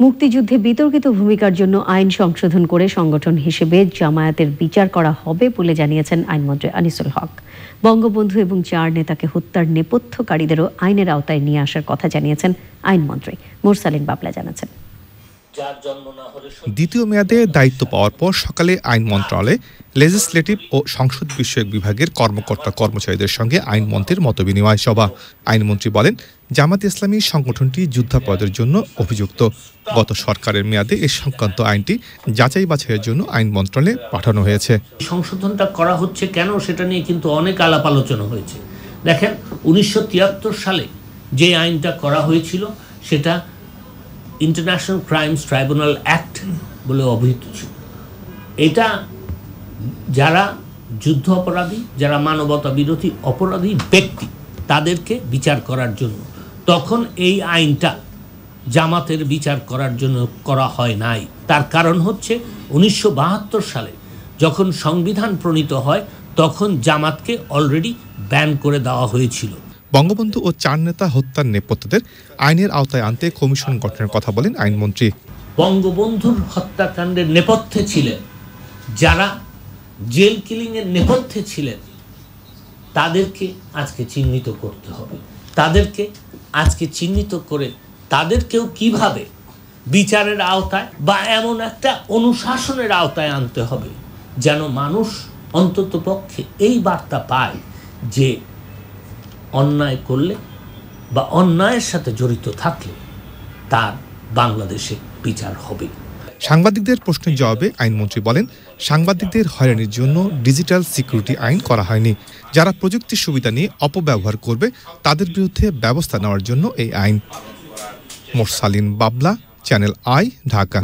মুক্তিযুদ্ধে বিতর্কিত ভূমিকার জন্য আইন সংশোধন করে সংগঠন হিসেবে জামায়াতের বিচার করা হবে বলে জানিয়েছেন আইনমন্ত্রী আনিসুল হক। বঙ্গবন্ধু এবং 4 নেতাকে হত্যার নেপথ্যকারীদেরও আইনের আওতায় নিয়ে আসার কথা জানিয়েছেন আইনমন্ত্রী। মুরসালিন বাবলা জানাচ্ছেন। দ্বিতীয় মেয়াদে দায়িত্ব পাওয়ার পর সকালে আইন মন্ত্রণালয়ে লেজিসলেটিভ ও সংসদ বিষয়ক বিভাগের কর্মকর্তা কর্মচারীদের সঙ্গে আইনমন্ত্রীর মতবিনিময় সভা। আইনমন্ত্রী বলেন, জামাত ইসলামী সংগঠনটি যুদ্ধাপরাধের জন্য অভিযুক্ত। গত সরকারের মেয়াদে এ সংক্রান্ত আইনটি যাচাই বাছাইয়ের জন্য আইন মন্ত্রণালয়ে পাঠানো হয়েছে। সংশোধনটা করা হচ্ছে কেন সেটা নিয়ে কিন্তু অনেক আলাপ আলোচনা হয়েছে। দেখেন, 1973 সালে যে আইনটা করা হয়েছিল সেটা ইন্টারন্যাশনাল ক্রাইমস ট্রাইব্যুনাল অ্যাক্ট বলে অভিহিত ছিল। এটা যারা যুদ্ধ অপরাধী, যারা মানবতা বিরোধী অপরাধী ব্যক্তি, তাদেরকে বিচার করার জন্য। তখন এই আইনটা জামাতের বিচার করার জন্য করা হয় নাই। তার কারণ হচ্ছে 1972 সালে যখন সংবিধান প্রণীত হয় তখন জামাতকে অলরেডি ব্যান করে দেওয়া হয়েছিল। বঙ্গবন্ধু ও 4 নেতা হত্যার নেপথ্যদের আইনের আওতায় আনতে কমিশন গঠনের কথা বলেন আইনমন্ত্রী। বঙ্গবন্ধুর হত্যাকাণ্ডের নেপথ্যে ছিলেন, যারা জেল কিলিংয়ের নেপথ্যে ছিলেন, তাদেরকে আজকে চিহ্নিত করতে হবে। তাদেরকে আজকে চিহ্নিত করে তাদেরকেও কিভাবে বিচারের আওতায় বা এমন একটা অনুশাসনের আওতায় আনতে হবে যেন মানুষ অন্ততপক্ষে এই বার্তা পায় যে অন্যায় করলে বা অন্যায়ের সাথে জড়িত থাকলে তার বাংলাদেশে বিচার হবে। সাংবাদিকদের প্রশ্নের জবাবে আইনমন্ত্রী বলেন, সাংবাদিকদের হয়রানির জন্য ডিজিটাল সিকিউরিটি আইন করা হয়নি। যারা প্রযুক্তির সুবিধা নিয়ে অপব্যবহার করবে তাদের বিরুদ্ধে ব্যবস্থা নেওয়ার জন্য এই আইন। মুরসালিন বাবলা, চ্যানেল আই, ঢাকা।